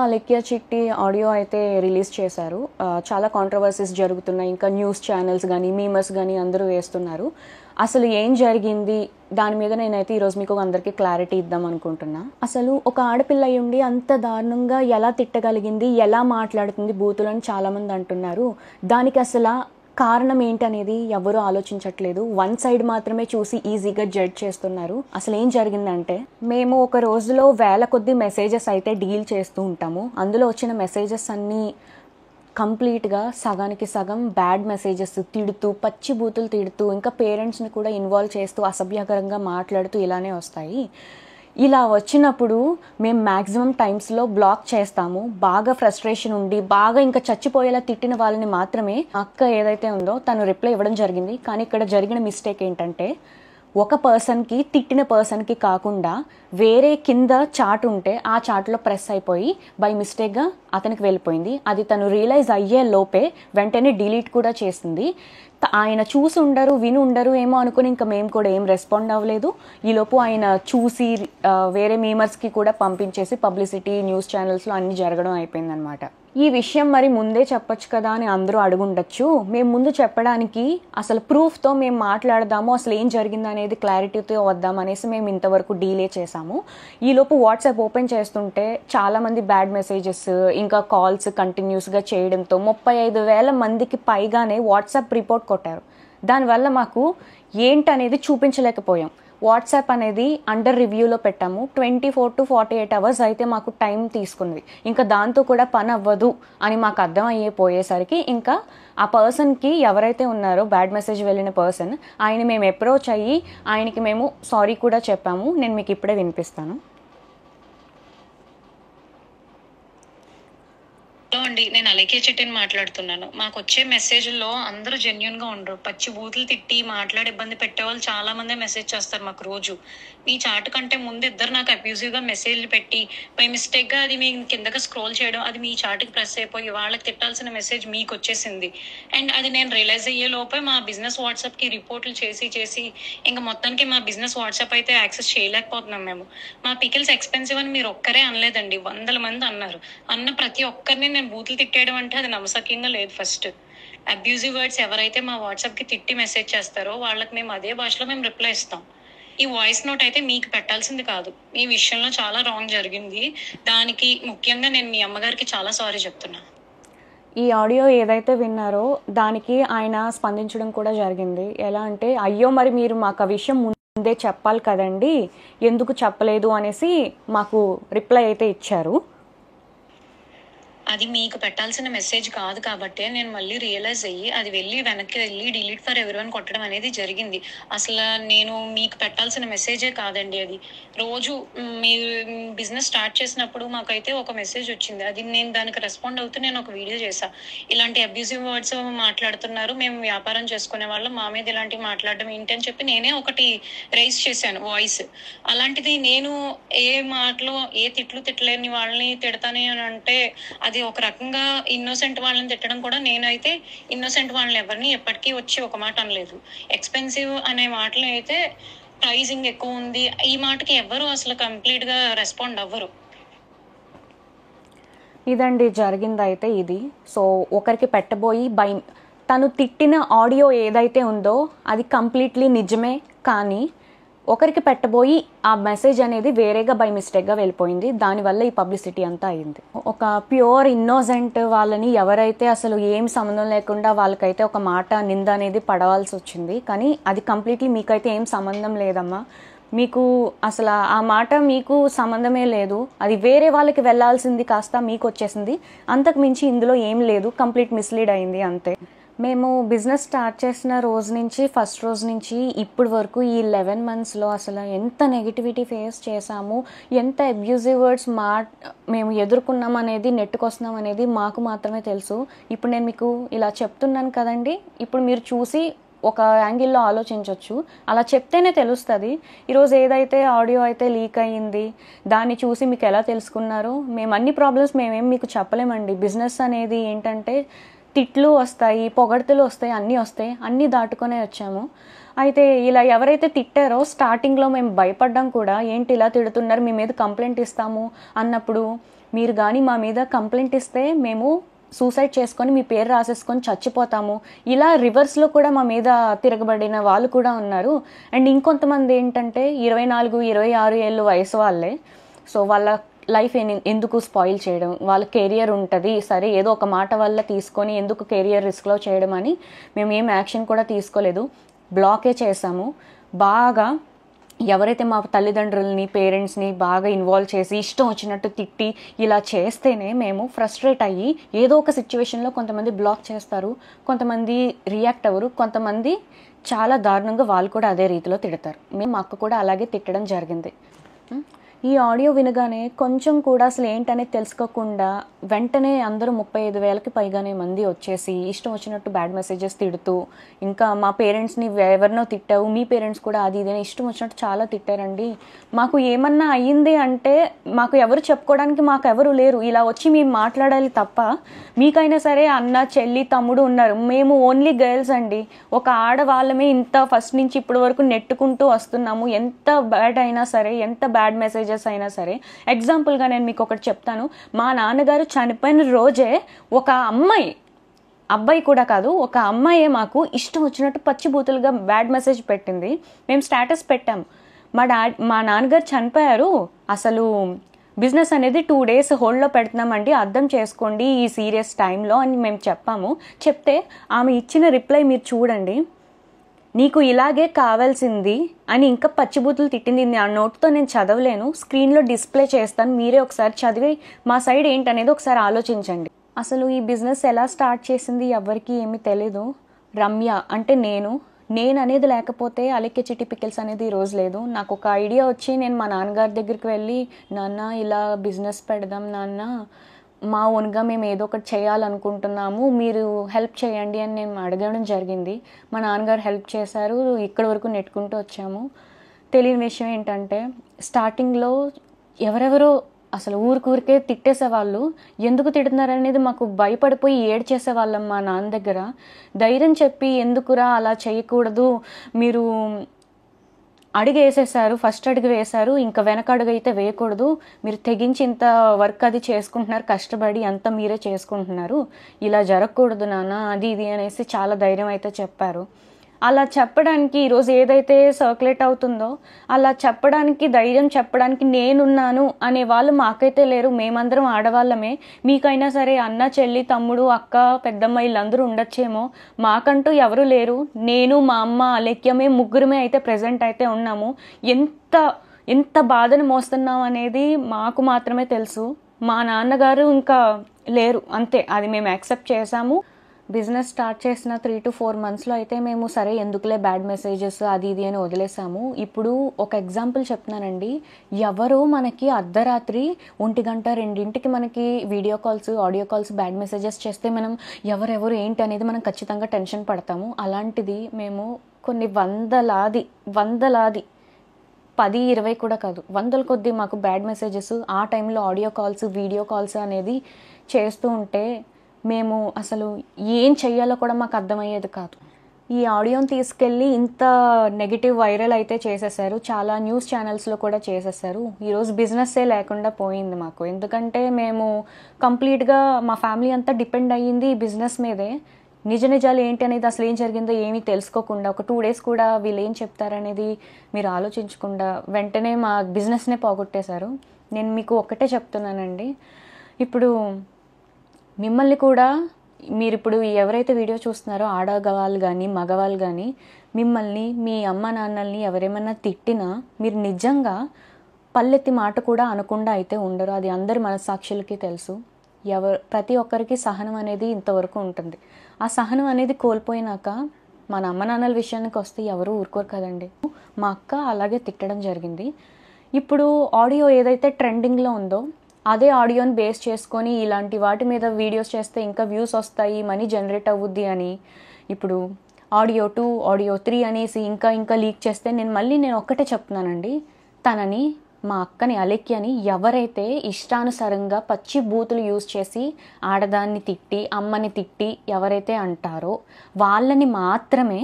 అలెక్కియా చిట్టి ఆడియో అయితే రిలీజ్ చేశారు. చాలా కాంట్రవర్సీస్ జరుగుతున్నాయి. ఇంకా న్యూస్ ఛానల్స్ గానీ, మీమర్స్ గానీ అందరూ వేస్తున్నారు. అసలు ఏం జరిగింది దాని మీద నేనైతే ఈరోజు మీకు అందరికీ క్లారిటీ ఇద్దాం అనుకుంటున్నా. అసలు ఒక ఆడపిల్ల అయ్యుండి అంత దారుణంగా ఎలా తిట్టగలిగింది, ఎలా మాట్లాడుతుంది బూతులని చాలామంది అంటున్నారు. దానికి అసలు కారణం ఏంటనేది ఎవరూ ఆలోచించట్లేదు. వన్ సైడ్ మాత్రమే చూసి ఈజీగా జడ్జ్ చేస్తున్నారు. అసలు ఏం జరిగిందంటే, మేము ఒక రోజులో వేల కొద్ది మెసేజెస్ అయితే డీల్ చేస్తూ ఉంటాము. అందులో వచ్చిన మెసేజెస్ అన్నీ కంప్లీట్గా సగానికి సగం బ్యాడ్ మెసేజెస్, తిడుతూ, పచ్చి బూతులు తిడుతూ, ఇంకా పేరెంట్స్ని కూడా ఇన్వాల్వ్ చేస్తూ, అసభ్యకరంగా మాట్లాడుతూ ఇలానే వస్తాయి. ఇలా వచ్చినప్పుడు మేము మ్యాక్సిమం టైమ్స్లో బ్లాక్ చేస్తాము. బాగా ఫ్రస్ట్రేషన్ ఉండి, బాగా ఇంకా చచ్చిపోయేలా తిట్టిన వాళ్ళని మాత్రమే అక్క ఏదైతే ఉందో తను రిప్లై ఇవ్వడం జరిగింది. కానీ ఇక్కడ జరిగిన మిస్టేక్ ఏంటంటే, ఒక పర్సన్కి తిట్టిన పర్సన్కి కాకుండా వేరే కింద చాట్ ఉంటే ఆ చాట్లో ప్రెస్ అయిపోయి బై మిస్టేక్గా అతనికి వెళ్ళిపోయింది. అది తను రియలైజ్ అయ్యే లోపే వెంటనే డిలీట్ కూడా చేసింది. ఆయన చూసి ఉండరు, విని ఉండరు ఏమో అనుకుని ఇంకా మేము కూడా ఏం రెస్పాండ్ అవ్వలేదు. ఈలోపు ఆయన చూసి వేరే మీమర్స్కి కూడా పంపించేసి పబ్లిసిటీ న్యూస్ ఛానల్స్లో అన్నీ జరగడం అయిపోయిందనమాట. ఈ విషయం మరి ముందే చెప్పొచ్చు కదా అని అందరూ అడుగుండొచ్చు. మేము ముందు చెప్పడానికి అసలు ప్రూఫ్తో మేము మాట్లాడదాము, అసలు ఏం జరిగింది అనేది క్లారిటీతో వద్దాం అనేసి మేము ఇంతవరకు డీలే చేసాము. ఈలోపు వాట్సాప్ ఓపెన్ చేస్తుంటే చాలామంది బ్యాడ్ మెసేజెస్, ఇంకా కాల్స్ కంటిన్యూస్గా చేయడంతో 35,000 మందికి పైగానే వాట్సాప్ రిపోర్ట్ కొట్టారు. దానివల్ల మాకు ఏంటనేది చూపించలేకపోయాం. వాట్సాప్ అనేది అండర్ రివ్యూలో పెట్టాము. 24 to 48 hours అయితే మాకు టైం తీసుకుంది. ఇంకా దాంతో కూడా పని అవ్వదు అని మాకు అర్థం పోయేసరికి ఇంకా ఆ పర్సన్కి ఎవరైతే ఉన్నారో బ్యాడ్ మెసేజ్ వెళ్ళిన పర్సన్, ఆయన మేము అప్రోచ్ అయ్యి ఆయనకి మేము సారీ కూడా చెప్పాము. నేను మీకు ఇప్పుడే వినిపిస్తాను. హలో అండి, నేను అలెక్కియా చిట్టిని మాట్లాడుతున్నాను. మాకు వచ్చే మెసేజ్లో అందరూ జెన్యున్ గా ఉండరు. పచ్చి బూతులు తిట్టి మాట్లాడి ఇబ్బంది పెట్టే వాళ్ళు చాలా మంది మెసేజ్ చేస్తారు మాకు రోజు. మీ చాట్ కంటే ముందు ఇద్దరు నాకు అబ్యూజివ్ గా మెసేజ్లు పెట్టి బై మిస్టేక్ గా అది మీ కిందగా స్క్రోల్ చేయడం, అది మీ చాట్కి ప్రెస్ అయిపోయి వాళ్ళకి తిట్టాల్సిన మెసేజ్ మీకు వచ్చేసింది. అండ్ అది నేను రియలైజ్ అయ్యే లోపే మా బిజినెస్ వాట్సాప్ కి రిపోర్ట్లు చేసి ఇంకా మొత్తానికి మా బిజినెస్ వాట్సాప్ అయితే యాక్సెస్ చేయలేకపోతున్నాం మేము. మా పికిల్స్ ఎక్స్పెన్సివ్ అని మీరు ఒక్కరే అనలేదండి, 100 మంది అన్నారు. అన్న ప్రతి ఒక్కరిని నేను బూతులు తిట్టేయడం అంటే అది నమ్మసక్యంగా లేదు. ఫస్ట్ అబ్యూజివ్ వర్డ్స్ ఎవరైతే మా వాట్సాప్ కి తిట్టి మెసేజ్ చేస్తారో వాళ్ళకి మేము అదే భాషలో మేము రిప్లై ఇస్తాం. ఈ వాయిస్ నోట్ అయితే మీకు పెట్టాల్సింది కాదు. మీ విషయంలో చాలా రాంగ్ జరిగింది. దానికి ముఖ్యంగా నేను మీ అమ్మగారికి చాలా సారీ చెప్తున్నా. ఈ ఆడియో ఏదైతే విన్నారో దానికి ఆయన స్పందించడం కూడా జరిగింది. ఎలా అంటే, అయ్యో మరి మీరు మాకు ఆ విషయం ముందే చెప్పాలి కదండి, ఎందుకు చెప్పలేదు అనేసి మాకు రిప్లై అయితే ఇచ్చారు. అది మీకు పెట్టాల్సిన మెసేజ్ కాదు కాబట్టి నేను మళ్ళీ రియలైజ్ అయ్యి అది వెనక్కి వెళ్ళి డిలీట్ ఫర్ ఎవరీవన్ కొట్టడం అనేది జరిగింది. అసలు నేను మీకు పెట్టాల్సిన మెసేజే కాదండి అది. రోజు మీరు బిజినెస్ స్టార్ట్ చేసినప్పుడు మాకైతే ఒక మెసేజ్ వచ్చింది. అది నేను దానికి రెస్పాండ్ అవుతూ నేను ఒక వీడియో చేశా. ఇలాంటి అబ్యూజివ్ వర్డ్స్ మాట్లాడుతున్నారు, మేము వ్యాపారం చేసుకునే వాళ్ళం, మా మీద ఇలాంటివి మాట్లాడడం ఏంటి అని చెప్పి నేనే ఒకటి రైజ్ చేశాను వాయిస్. అలాంటిది నేను ఏ మాటలో ఏ తిట్టలేని వాళ్ళని తిడతాను అని అంటే అది ఒక రకంగా ఇన్నోసెంట్ వాళ్ళని తిట్టడం కూడా. నేనైతే ఇన్నోసెంట్ వాళ్ళని ఎవరిని ఎప్పటికీ వచ్చి ఒక మాట అనలేదు. ఎక్స్పెన్సివ్ అనే మాటలు అయితే ప్రైజింగ్ ఎక్కువ ఉంది, ఈ మాటకి ఎవరు అసలు కంప్లీట్ గా రెస్పాండ్ అవ్వరు. ఇదండి జరిగింది అయితే ఇది. సో ఒకరికి పెట్టబోయి తను తిట్టిన ఆడియో ఏదైతే ఉందో అది కంప్లీట్లీ నిజమే, కానీ ఒకరికి పెట్టబోయి ఆ మెసేజ్ అనేది వేరేగా బై మిస్టేక్గా వెళ్ళిపోయింది. దానివల్ల ఈ పబ్లిసిటీ అంతా అయింది. ఒక ప్యూర్ ఇన్నోసెంట్ వాళ్ళని ఎవరైతే అసలు ఏం సంబంధం లేకుండా వాళ్ళకైతే ఒక మాట నింద అనేది పడవలసి వచ్చింది. కానీ అది కంప్లీట్లీ మీకైతే ఏం సంబంధం లేదమ్మా, మీకు అసలు ఆ మాట మీకు సంబంధమే లేదు, అది వేరే వాళ్ళకి వెళ్ళాల్సింది కాస్త మీకు వచ్చేసింది. అంతకు మించి ఇందులో ఏం లేదు, కంప్లీట్ మిస్లీడ్ అయింది అంతే. మేము బిజినెస్ స్టార్ట్ చేసిన రోజు నుంచి, ఫస్ట్ రోజు నుంచి ఇప్పటి వరకు ఈ 11 monthsలో అసలు ఎంత నెగిటివిటీ ఫేస్ చేసాము, ఎంత అబ్యూజివ్ వర్డ్స్ మేము ఎదుర్కొన్నాం అనేది, నెట్టుకొస్తున్నాం అనేది మాకు మాత్రమే తెలుసు. ఇప్పుడు నేను మీకు ఇలా చెప్తున్నాను కదండి, ఇప్పుడు మీరు చూసి ఒక యాంగిల్లో ఆలోచించవచ్చు. అలా చెప్తేనే తెలుస్తుంది. ఈరోజు ఏదైతే ఆడియో అయితే లీక్ అయ్యింది దాన్ని చూసి మీకు ఎలా తెలుసుకున్నారు. మేము అన్ని ప్రాబ్లమ్స్ మేమేం మీకు చెప్పలేమండి. బిజినెస్ అనేది ఏంటంటే తిట్లు వస్తాయి, పొగడ్తలు వస్తాయి, అన్నీ వస్తాయి, అన్నీ దాటుకొనే వచ్చాము. అయితే ఇలా ఎవరైతే తిట్టారో స్టార్టింగ్లో మేము భయపడ్డాం కూడా, ఏంటి ఇలా తిడుతున్నారు, మీ మీద కంప్లైంట్ ఇస్తాము అన్నప్పుడు మీరు కానీ మా మీద కంప్లైంట్ ఇస్తే మేము సూసైడ్ చేసుకొని మీ పేరు రాసేసుకొని చచ్చిపోతాము, ఇలా రివర్స్లో కూడా మా మీద తిరగబడిన వాళ్ళు కూడా ఉన్నారు. అండ్ ఇంకొంతమంది ఏంటంటే 24-26 ఏళ్ళు వయసు వాళ్ళే. సో వాళ్ళ లైఫ్ ఎందుకు స్పాయిల్ చేయడం, వాళ్ళ కెరియర్ ఉంటుంది సరే ఏదో ఒక మాట వల్ల తీసుకొని ఎందుకు కెరియర్ రిస్క్లో చేయడం అని మేము ఏం యాక్షన్ కూడా తీసుకోలేదు, బ్లాకే చేసాము. బాగా ఎవరైతే మా తల్లిదండ్రులని పేరెంట్స్ని బాగా ఇన్వాల్వ్ చేసి ఇష్టం వచ్చినట్టు తిట్టి ఇలా చేస్తేనే మేము ఫ్రస్ట్రేట్ అయ్యి ఏదో ఒక సిచ్యువేషన్లో కొంతమంది బ్లాక్ చేస్తారు, కొంతమంది రియాక్ట్ అవ్వరు, కొంతమంది చాలా దారుణంగా వాళ్ళు కూడా అదే రీతిలో తిడతారు. మేము మా అక్క కూడా అలాగే తిట్టడం జరిగింది. ఈ ఆడియో వినగానే కొంచెం కూడా అసలు ఏంటనేది తెలుసుకోకుండా వెంటనే అందరూ 35,000కి పైగానే మంది వచ్చేసి ఇష్టం వచ్చినట్టు బ్యాడ్ మెసేజెస్ తిడుతూ, ఇంకా మా పేరెంట్స్ని ఎవరినో తిట్టావు, మీ పేరెంట్స్ కూడా అది ఇదని ఇష్టం వచ్చినట్టు చాలా తిట్టారండి. మాకు ఏమన్నా అయ్యింది అంటే మాకు ఎవరు చెప్పుకోవడానికి మాకు ఎవరు లేరు, ఇలా వచ్చి మేము మాట్లాడాలి తప్ప. మీకైనా సరే అన్న చెల్లి తమ్ముడు ఉన్నారు, మేము ఓన్లీ గర్ల్స్ అండి. ఒక ఆడవాళ్ళమే ఇంత ఫస్ట్ నుంచి ఇప్పటి వరకు నెట్టుకుంటూ వస్తున్నాము. ఎంత బ్యాడ్ అయినా సరే, ఎంత బ్యాడ్ మెసేజెస్ అయినా సరే. ఎగ్జాంపుల్గా నేను మీకు ఒకటి చెప్తాను. మా నాన్నగారు చనిపోయిన రోజే ఒక అబ్బాయి కూడా కాదు, ఒక అమ్మాయే మాకు ఇష్టం వచ్చినట్టు పచ్చిబూతులుగా బ్యాడ్ మెసేజ్ పెట్టింది. మేము స్టేటస్ పెట్టాము, మా నాన్నగారు చనిపోయారు, అసలు బిజినెస్ అనేది 2 days హోల్డ్లో పెడుతున్నామండి, అర్థం చేసుకోండి ఈ సీరియస్ టైంలో అని మేము చెప్పాము. చెప్తే ఆమె ఇచ్చిన రిప్లై మీరు చూడండి, నీకు ఇలాగే కావాల్సింది అని ఇంకా పచ్చిబూతులు తిట్టింది. ఆ నోట్తో నేను చదవలేను, స్క్రీన్లో డిస్ప్లే చేస్తాను, మీరే ఒకసారి చదివి మా సైడ్ ఏంటనేది ఒకసారి ఆలోచించండి. అసలు ఈ బిజినెస్ ఎలా స్టార్ట్ చేసింది ఎవరికి ఏమీ తెలీదు. రమ్య అంటే నేను అనేది లేకపోతే అలెక్య చిట్టి పికిల్స్ అనేది ఈరోజు లేదు. నాకు ఒక ఐడియా వచ్చి నేను మా నాన్నగారి దగ్గరికి వెళ్ళి, నాన్న ఇలా బిజినెస్ పెడదాం నాన్న, మా ఓన్గా మేము ఏదో ఒకటి చేయాలనుకుంటున్నాము, మీరు హెల్ప్ చేయండి అని నేను అడగడం జరిగింది. మా నాన్నగారు హెల్ప్ చేశారు, ఇక్కడి వరకు నెట్టుకుంటూ వచ్చాము. తెలియని విషయం ఏంటంటే స్టార్టింగ్లో ఎవరెవరో అసలు ఊరికే తిట్టేసేవాళ్ళు. ఎందుకు తిడుతున్నారు అనేది మాకు భయపడిపోయి ఏడ్చేసేవాళ్ళం మా నాన్న దగ్గర. ధైర్యం చెప్పి ఎందుకురా అలా చేయకూడదు, మీరు అడుగు వేసేసారు, ఫస్ట్ అడుగు వేశారు, ఇంకా వెనక అడుగు అయితే వేయకూడదు, మీరు తెగించి ఇంత వర్క్ అది చేసుకుంటున్నారు, కష్టపడి అంతా మీరే చేసుకుంటున్నారు, ఇలా జరగకూడదు నాన్న అది ఇది అనేసి చాలా ధైర్యం అయితే చెప్పారు. అలా చెప్పడానికి ఈరోజు ఏదైతే సర్క్యులేట్ అవుతుందో అలా చెప్పడానికి, ధైర్యం చెప్పడానికి నేనున్నాను అనే వాళ్ళు మాకైతే లేరు. మేమందరం ఆడవాళ్ళమే. మీకైనా సరే అన్న చెల్లి తమ్ముడు అక్క పెద్దమ్మ వీళ్ళందరూ ఉండొచ్చేమో, మాకంటూ ఎవరు లేరు. నేను మా అమ్మ అలెక్యమే ముగ్గురమే అయితే ప్రెజెంట్ అయితే ఉన్నాము. ఎంత బాధను మోస్తున్నాం అనేది మాకు మాత్రమే తెలుసు. మా నాన్నగారు ఇంకా లేరు, అంతే. అది మేము యాక్సెప్ట్ చేసాము. బిజినెస్ స్టార్ట్ చేసిన 3 to 4 monthsలో అయితే మేము సరే ఎందుకులే బ్యాడ్ మెసేజెస్ అది ఇది అని వదిలేసాము. ఇప్పుడు ఒక ఎగ్జాంపుల్ చెప్తున్నానండి. ఎవరో మనకి అర్ధరాత్రి 1 గంట 2ంటికి మనకి video calls audio calls bad messages చేస్తే మనం ఎవరెవరు ఏంటి అనేది మనం ఖచ్చితంగా టెన్షన్ పడతాము. అలాంటిది మేము కొన్ని వందలాది 10-20 కూడా కాదు, వందల కొద్దీ మాకు బ్యాడ్ మెసేజెస్ ఆ టైంలో ఆడియో కాల్స్ వీడియో కాల్స్ అనేది చేస్తూ ఉంటే మేము అసలు ఏం చెయ్యాలో కూడా మాకు అర్థమయ్యేది కాదు. ఈ ఆడియోని తీసుకెళ్ళి ఇంత నెగిటివ్ వైరల్ అయితే చేసేసారు, చాలా న్యూస్ ఛానల్స్లో కూడా చేసేసారు. ఈరోజు బిజినెస్సే లేకుండా పోయింది మాకు. ఎందుకంటే మేము కంప్లీట్గా మా ఫ్యామిలీ అంతా డిపెండ్ అయ్యింది ఈ బిజినెస్ మీదే. నిజాలు ఏంటి అనేది, అసలు ఏం జరిగిందో ఏమీ తెలుసుకోకుండా, ఒక 2 days కూడా వీళ్ళు ఏం చెప్తారనేది మీరు ఆలోచించకుండా వెంటనే మా బిజినెస్నే పోగొట్టేశారు. నేను మీకు ఒక్కటే చెప్తున్నానండి, ఇప్పుడు మిమ్మల్ని కూడా మీరు ఇప్పుడు ఎవరైతే వీడియో చూస్తున్నారో ఆడవాళ్ళు కానీ మగవాళ్ళు కానీ మిమ్మల్ని మీ అమ్మ నాన్నల్ని ఎవరేమన్నా తిట్టినా మీరు నిజంగా పల్లెత్తి మాట కూడా అనకుండా అయితే ఉండరు. అది అందరి మనస్సాక్షులకి తెలుసు. ప్రతి ఒక్కరికి సహనం అనేది ఇంతవరకు ఉంటుంది. ఆ సహనం అనేది కోల్పోయినాక మన అమ్మ నాన్నల విషయానికి వస్తే ఎవరు ఊరుకోరు కదండి. మా అక్క అలాగే తిట్టడం జరిగింది. ఇప్పుడు ఆడియో ఏదైతే ట్రెండింగ్లో ఉందో అదే ఆడియోని బేస్ చేసుకొని ఇలాంటి వాటి మీద వీడియోస్ చేస్తే ఇంకా వ్యూస్ వస్తాయి, మనీ జనరేట్ అవ్వుద్ది అని ఇప్పుడు ఆడియో 2 ఆడియో 3 అనేసి ఇంకా లీక్ చేస్తే నేను ఒక్కటే చెప్తున్నానండి, తనని మా అక్కని అలెక్యని ఎవరైతే ఇష్టానుసారంగా పచ్చి బూతులు యూజ్ చేసి ఆడదాన్ని తిట్టి అమ్మని తిట్టి ఎవరైతే అంటారో వాళ్ళని మాత్రమే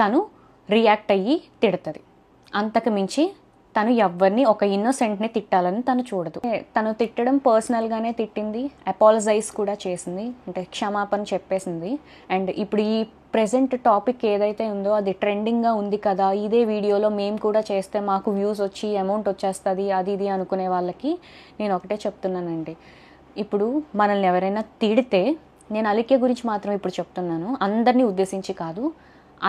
తను రియాక్ట్ అయ్యి తిడుతుంది. అంతకు మించి తను ఎవరిని ఒక ఇన్నోసెంట్ని తిట్టాలని తను చూడదు. తను తిట్టడం పర్సనల్గానే తిట్టింది, అపాలజైజ్ కూడా చేసింది, అంటే క్షమాపణ చెప్పేసింది. అండ్ ఇప్పుడు ఈ ప్రెజెంట్ టాపిక్ ఏదైతే ఉందో అది ట్రెండింగ్గా ఉంది కదా, ఇదే వీడియోలో మేము కూడా చేస్తే మాకు వ్యూస్ వచ్చి అమౌంట్ వచ్చేస్తుంది అది ఇది అనుకునే వాళ్ళకి నేను ఒకటే చెప్తున్నానండి. ఇప్పుడు మనల్ని ఎవరైనా తిడితే, నేను అలేఖ్య గురించి మాత్రం ఇప్పుడు చెప్తున్నాను, అందరినీ ఉద్దేశించి కాదు,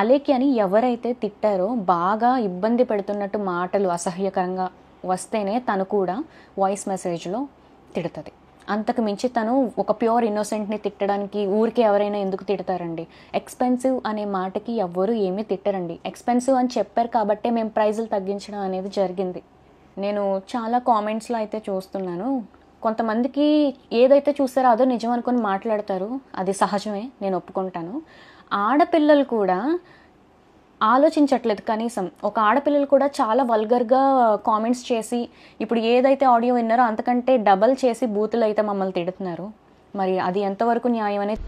అలేఖ్య అని ఎవరైతే తిట్టారో బాగా ఇబ్బంది పెడుతున్నట్టు మాటలు అసహ్యకరంగా వస్తేనే తను కూడా వాయిస్ మెసేజ్లో తిడుతుంది. అంతకు మించి తను ఒక ప్యూర్ ఇన్నోసెంట్ని తిట్టడానికి ఊరికే ఎవరైనా ఎందుకు తిడతారండి? ఎక్స్పెన్సివ్ అనే మాటకి ఎవ్వరూ ఏమీ తిట్టరండి. ఎక్స్పెన్సివ్ అని చెప్పారు కాబట్టే మేము ప్రైజులు తగ్గించడం అనేది జరిగింది. నేను చాలా కామెంట్స్లో అయితే చూస్తున్నాను, కొంతమందికి ఏదైతే చూస్తారో అదో నిజం అనుకొని మాట్లాడతారు, అది సహజమే, నేను ఒప్పుకుంటాను. ఆడపిల్లలు కూడా ఆలోచించట్లేదు కనీసం. ఒక ఆడపిల్లలు కూడా చాలా వల్గర్గా కామెంట్స్ చేసి, ఇప్పుడు ఏదైతే ఆడియో విన్నారో అంతకంటే డబల్ చేసి బూతులు అయితే మమ్మల్ని తిడుతున్నారు. మరి అది ఎంతవరకు న్యాయం అనేది